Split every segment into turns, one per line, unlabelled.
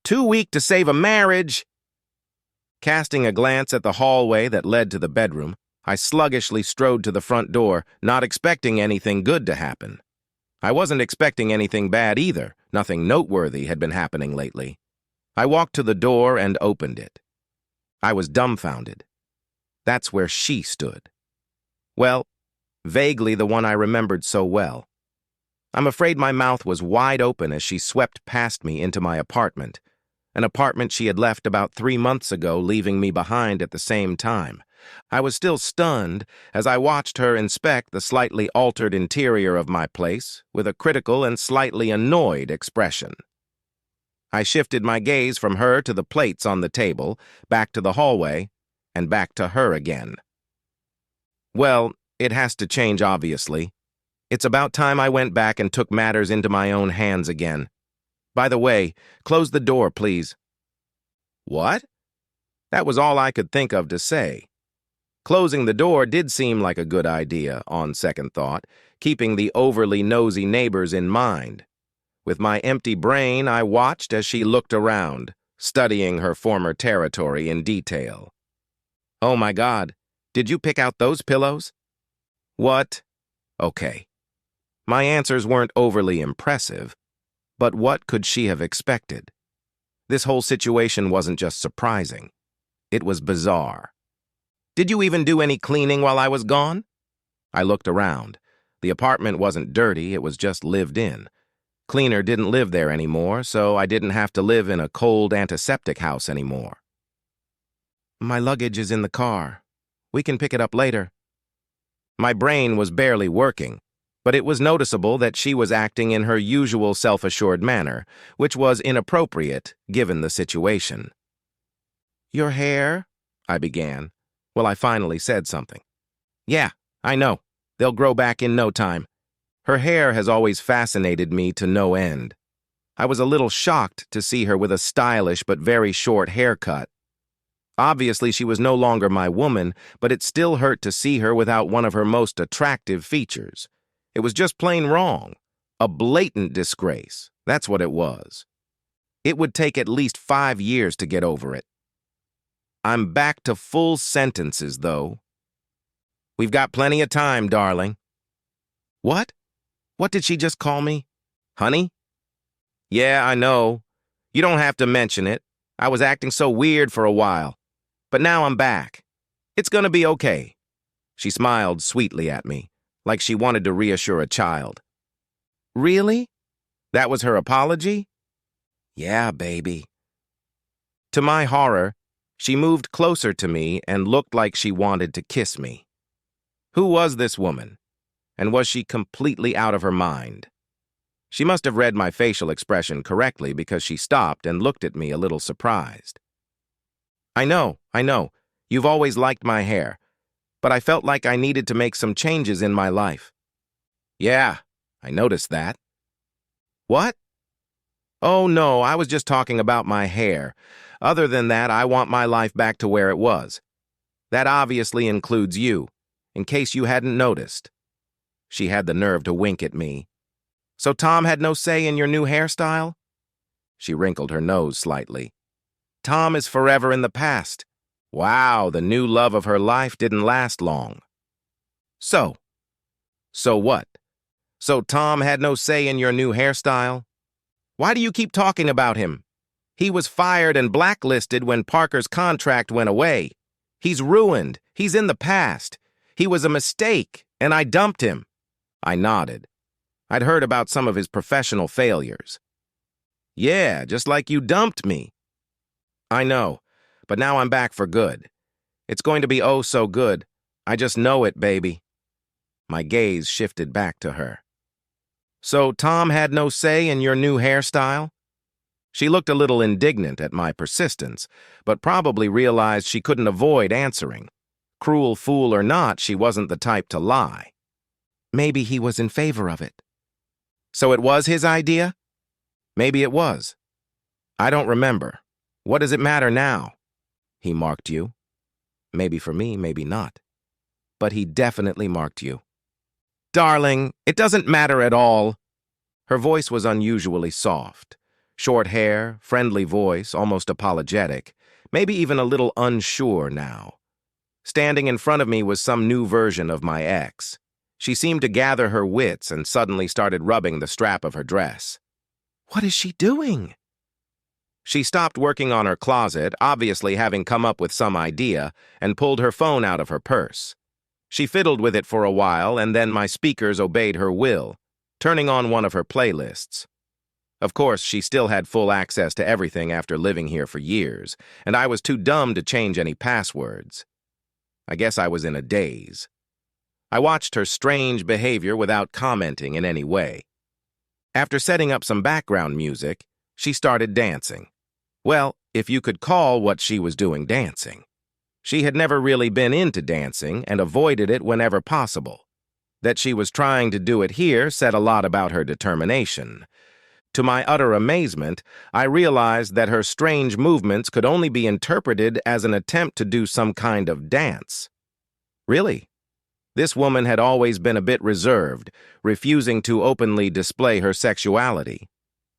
Too weak to save a marriage. Casting a glance at the hallway that led to the bedroom, I sluggishly strode to the front door, not expecting anything good to happen. I wasn't expecting anything bad either. Nothing noteworthy had been happening lately. I walked to the door and opened it. I was dumbfounded. That's where she stood. Well, vaguely the one I remembered so well. I'm afraid my mouth was wide open as she swept past me into my apartment, an apartment she had left about 3 months ago, leaving me behind at the same time. I was still stunned as I watched her inspect the slightly altered interior of my place with a critical and slightly annoyed expression. I shifted my gaze from her to the plates on the table, back to the hallway, and back to her again. Well, it has to change, obviously. It's about time I went back and took matters into my own hands again. By the way, close the door, please. What? That was all I could think of to say. Closing the door did seem like a good idea, on second thought, keeping the overly nosy neighbors in mind. With my empty brain, I watched as she looked around, studying her former territory in detail. Oh my God, did you pick out those pillows? What? Okay. My answers weren't overly impressive, but what could she have expected? This whole situation wasn't just surprising. It was bizarre. Did you even do any cleaning while I was gone? I looked around. The apartment wasn't dirty, it was just lived in. Cleaner didn't live there anymore, so I didn't have to live in a cold antiseptic house anymore. My luggage is in the car. We can pick it up later. My brain was barely working, but it was noticeable that she was acting in her usual self-assured manner, which was inappropriate given the situation. Your hair? I began. Well, I finally said something. Yeah, I know. They'll grow back in no time. Her hair has always fascinated me to no end. I was a little shocked to see her with a stylish but very short haircut. Obviously, she was no longer my woman, but it still hurt to see her without one of her most attractive features. It was just plain wrong. A blatant disgrace. That's what it was. It would take at least 5 years to get over it. I'm back to full sentences, though. We've got plenty of time, darling. What? What did she just call me? Honey? Yeah, I know. You don't have to mention it. I was acting so weird for a while. But now I'm back. It's gonna be okay. She smiled sweetly at me, like she wanted to reassure a child. Really? That was her apology? Yeah, baby. To my horror, she moved closer to me and looked like she wanted to kiss me. Who was this woman? And was she completely out of her mind? She must have read my facial expression correctly because she stopped and looked at me a little surprised. I know. You've always liked my hair, but I felt like I needed to make some changes in my life. Yeah, I noticed that. What? Oh no, I was just talking about my hair. Other than that, I want my life back to where it was. That obviously includes you, in case you hadn't noticed. She had the nerve to wink at me. So Tom had no say in your new hairstyle? She wrinkled her nose slightly. Tom is forever in the past. Wow, the new love of her life didn't last long. So what? So Tom had no say in your new hairstyle? Why do you keep talking about him? He was fired and blacklisted when Parker's contract went away. He's ruined. He's in the past. He was a mistake, and I dumped him. I nodded. I'd heard about some of his professional failures. Yeah, just like you dumped me. I know, but now I'm back for good. It's going to be oh so good. I just know it, baby. My gaze shifted back to her. So Tom had no say in your new hairstyle? She looked a little indignant at my persistence, but probably realized she couldn't avoid answering. Cruel fool or not, she wasn't the type to lie. Maybe he was in favor of it. So it was his idea? Maybe it was. I don't remember. What does it matter now? He marked you. Maybe for me, maybe not. But he definitely marked you. Darling, it doesn't matter at all. Her voice was unusually soft. Short hair, friendly voice, almost apologetic, maybe even a little unsure now. Standing in front of me was some new version of my ex. She seemed to gather her wits and suddenly started rubbing the strap of her dress. What is she doing? She stopped working on her closet, obviously having come up with some idea, and pulled her phone out of her purse. She fiddled with it for a while, and then my speakers obeyed her will, turning on one of her playlists. Of course, she still had full access to everything after living here for years, and I was too dumb to change any passwords. I guess I was in a daze. I watched her strange behavior without commenting in any way. After setting up some background music, she started dancing. Well, if you could call what she was doing dancing. She had never really been into dancing and avoided it whenever possible. That she was trying to do it here said a lot about her determination. To my utter amazement, I realized that her strange movements could only be interpreted as an attempt to do some kind of dance. Really? This woman had always been a bit reserved, refusing to openly display her sexuality.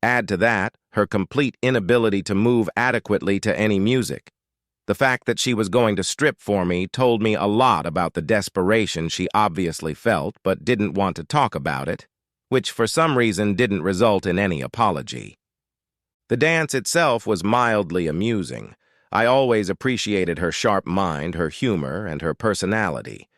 Add to that, her complete inability to move adequately to any music. The fact that she was going to strip for me told me a lot about the desperation she obviously felt but didn't want to talk about it, which for some reason didn't result in any apology. The dance itself was mildly amusing. I always appreciated her sharp mind, her humor, and her personality.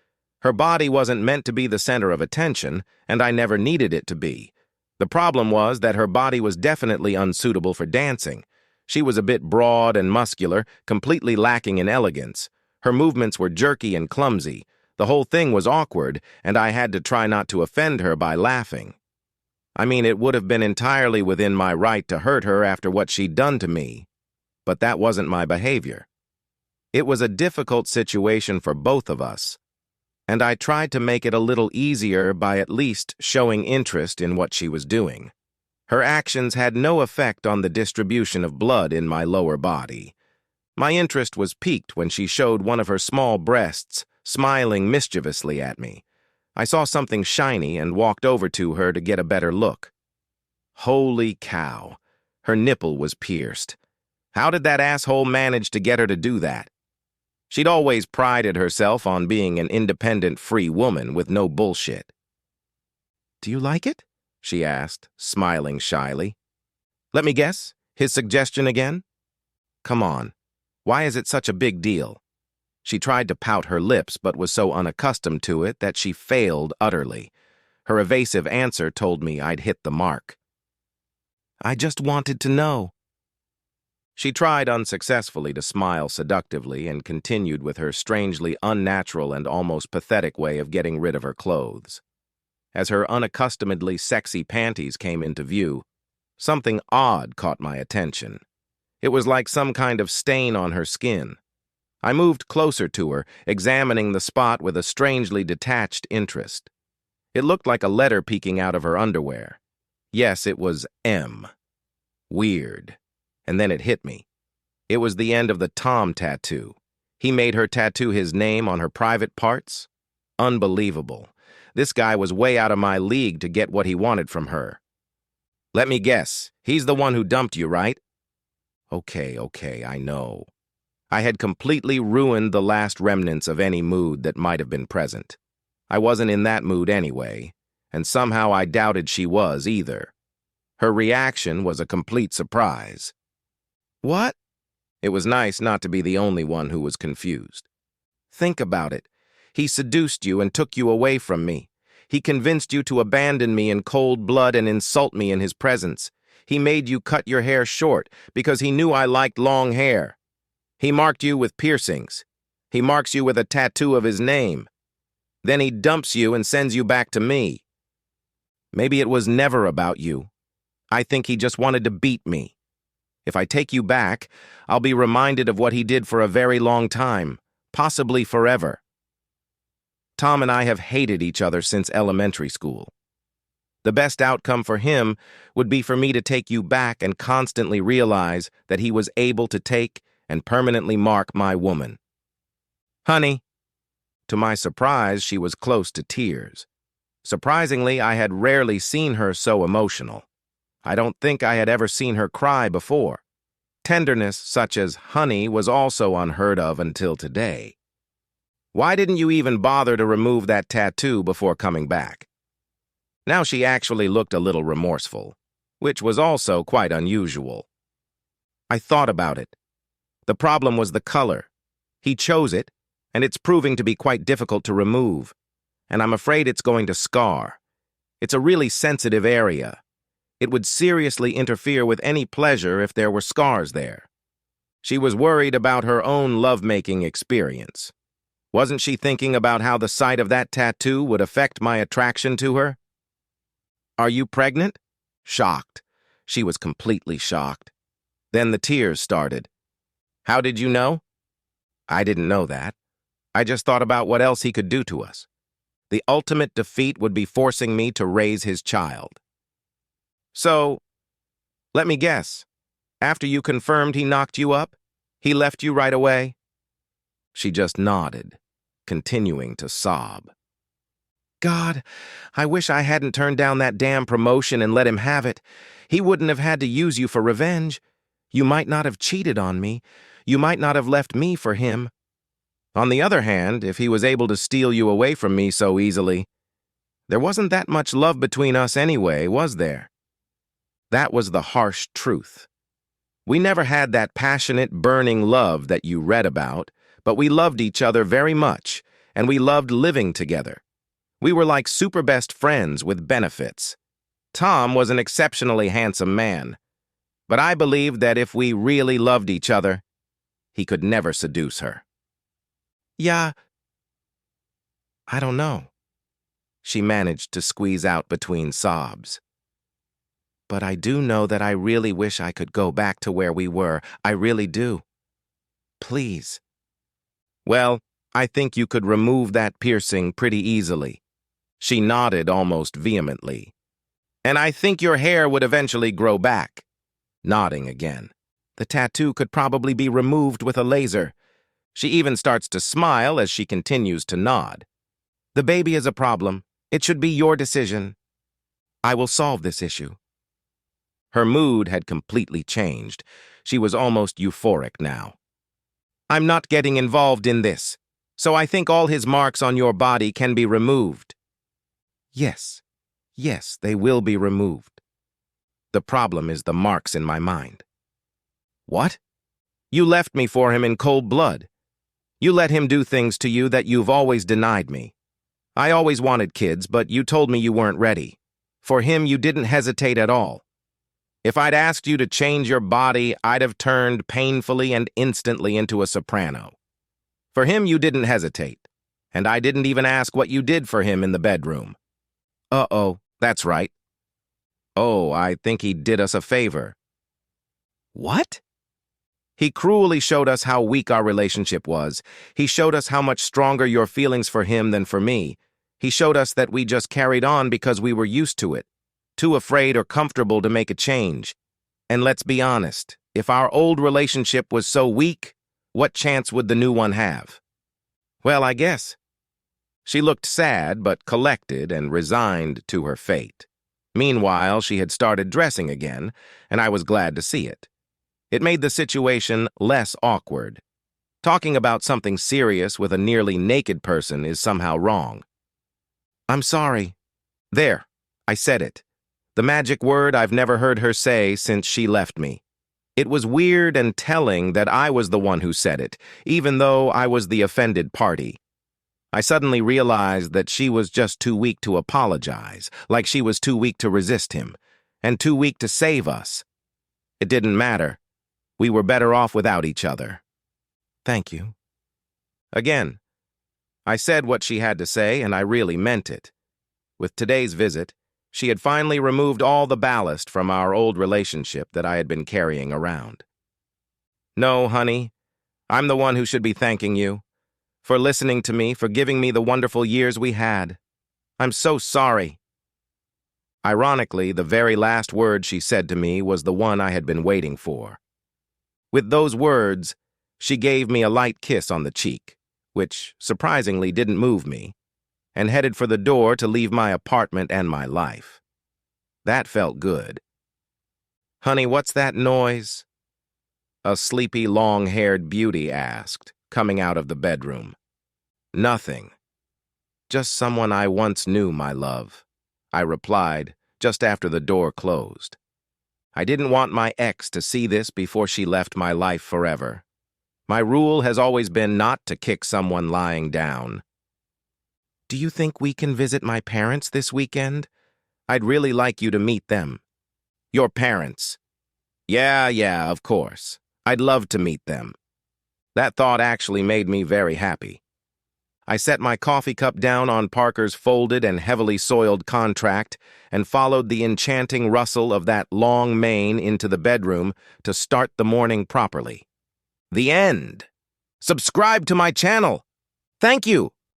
Her body wasn't meant to be the center of attention, and I never needed it to be. The problem was that her body was definitely unsuitable for dancing. She was a bit broad and muscular, completely lacking in elegance. Her movements were jerky and clumsy. The whole thing was awkward, and I had to try not to offend her by laughing. I mean, it would have been entirely within my right to hurt her after what she'd done to me, but that wasn't my behavior. It was a difficult situation for both of us, and I tried to make it a little easier by at least showing interest in what she was doing. Her actions had no effect on the distribution of blood in my lower body. My interest was piqued when she showed one of her small breasts, smiling mischievously at me. I saw something shiny and walked over to her to get a better look. Holy cow! Her nipple was pierced. How did that asshole manage to get her to do that? She'd always prided herself on being an independent, free woman with no bullshit. "Do you like it?" she asked, smiling shyly. "Let me guess, his suggestion again?" "Come on, why is it such a big deal?" She tried to pout her lips but was so unaccustomed to it that she failed utterly. Her evasive answer told me I'd hit the mark. "I just wanted to know." She tried unsuccessfully to smile seductively and continued with her strangely unnatural and almost pathetic way of getting rid of her clothes. As her unaccustomedly sexy panties came into view, something odd caught my attention. It was like some kind of stain on her skin. I moved closer to her, examining the spot with a strangely detached interest. It looked like a letter peeking out of her underwear. Yes, it was M. Weird. And then it hit me. It was the end of the Tom tattoo. He made her tattoo his name on her private parts? Unbelievable. This guy was way out of my league to get what he wanted from her. "Let me guess, he's the one who dumped you, right?" Okay, I know. I had completely ruined the last remnants of any mood that might have been present. I wasn't in that mood anyway, and somehow I doubted she was either. Her reaction was a complete surprise. "What?" It was nice not to be the only one who was confused. "Think about it. He seduced you and took you away from me. He convinced you to abandon me in cold blood and insult me in his presence. He made you cut your hair short because he knew I liked long hair. He marked you with piercings. He marks you with a tattoo of his name. Then he dumps you and sends you back to me. Maybe it was never about you. I think he just wanted to beat me. If I take you back, I'll be reminded of what he did for a very long time, possibly forever. Tom and I have hated each other since elementary school. The best outcome for him would be for me to take you back and constantly realize that he was able to take and permanently mark my woman." "Honey." To my surprise, she was close to tears. Surprisingly, I had rarely seen her so emotional. I don't think I had ever seen her cry before. Tenderness such as honey was also unheard of until today. Why didn't you even bother to remove that tattoo before coming back? Now she actually looked a little remorseful, which was also quite unusual. I thought about it. The problem was the color. He chose it, and it's proving to be quite difficult to remove, and I'm afraid it's going to scar. It's a really sensitive area. It would seriously interfere with any pleasure if there were scars there. She was worried about her own lovemaking experience. Wasn't she thinking about how the sight of that tattoo would affect my attraction to her? Are you pregnant? Shocked. She was completely shocked. Then the tears started. How did you know? I didn't know that. I just thought about what else he could do to us. The ultimate defeat would be forcing me to raise his child. So, let me guess. After you confirmed he knocked you up, he left you right away? She just nodded, continuing to sob. God, I wish I hadn't turned down that damn promotion and let him have it. He wouldn't have had to use you for revenge. You might not have cheated on me. You might not have left me for him. On the other hand, if he was able to steal you away from me so easily, there wasn't that much love between us anyway, was there? That was the harsh truth. We never had that passionate, burning love that you read about, but we loved each other very much, and we loved living together. We were like super best friends with benefits. Tom was an exceptionally handsome man, but I believed that if we really loved each other, he could never seduce her. Yeah, I don't know. She managed to squeeze out between sobs. But I do know that I really wish I could go back to where we were. I really do. Please. Well, I think you could remove that piercing pretty easily. She nodded almost vehemently. And I think your hair would eventually grow back. Nodding again. The tattoo could probably be removed with a laser. She even starts to smile as she continues to nod. The baby is a problem. It should be your decision. I will solve this issue. Her mood had completely changed. She was almost euphoric now. I'm not getting involved in this, so I think all his marks on your body can be removed. Yes, they will be removed. The problem is the marks in my mind. What? You left me for him in cold blood. You let him do things to you that you've always denied me. I always wanted kids, but you told me you weren't ready. For him, you didn't hesitate at all. If I'd asked you to change your body, I'd have turned painfully and instantly into a soprano. For him, you didn't hesitate. And I didn't even ask what you did for him in the bedroom. Uh-oh, that's right. Oh, I think he did us a favor. What? He cruelly showed us how weak our relationship was. He showed us how much stronger your feelings for him than for me. He showed us that we just carried on because we were used to it, too afraid or comfortable to make a change. And let's be honest, if our old relationship was so weak, what chance would the new one have? Well, I guess. She looked sad but collected and resigned to her fate. Meanwhile, she had started dressing again, and I was glad to see it. It made the situation less awkward. Talking about something serious with a nearly naked person is somehow wrong. I'm sorry. There, I said it. The magic word I've never heard her say since she left me. It was weird and telling that I was the one who said it, even though I was the offended party. I suddenly realized that she was just too weak to apologize, like she was too weak to resist him, and too weak to save us. It didn't matter. We were better off without each other. Thank you. Again, I said what she had to say, and I really meant it. With today's visit, she had finally removed all the ballast from our old relationship that I had been carrying around. No, honey, I'm the one who should be thanking you. For listening to me, for giving me the wonderful years we had. I'm so sorry. Ironically, the very last word she said to me was the one I had been waiting for. With those words, she gave me a light kiss on the cheek, which surprisingly didn't move me, and headed for the door to leave my apartment and my life. That felt good. Honey, what's that noise? A sleepy, long-haired beauty asked, coming out of the bedroom. Nothing. Just someone I once knew, my love, I replied, just after the door closed. I didn't want my ex to see this before she left my life forever. My rule has always been not to kick someone lying down. Do you think we can visit my parents this weekend? I'd really like you to meet them. Your parents? Yeah, of course. I'd love to meet them. That thought actually made me very happy. I set my coffee cup down on Parker's folded and heavily soiled contract and followed the enchanting rustle of that long mane into the bedroom to start the morning properly. The end. Subscribe to my channel. Thank you.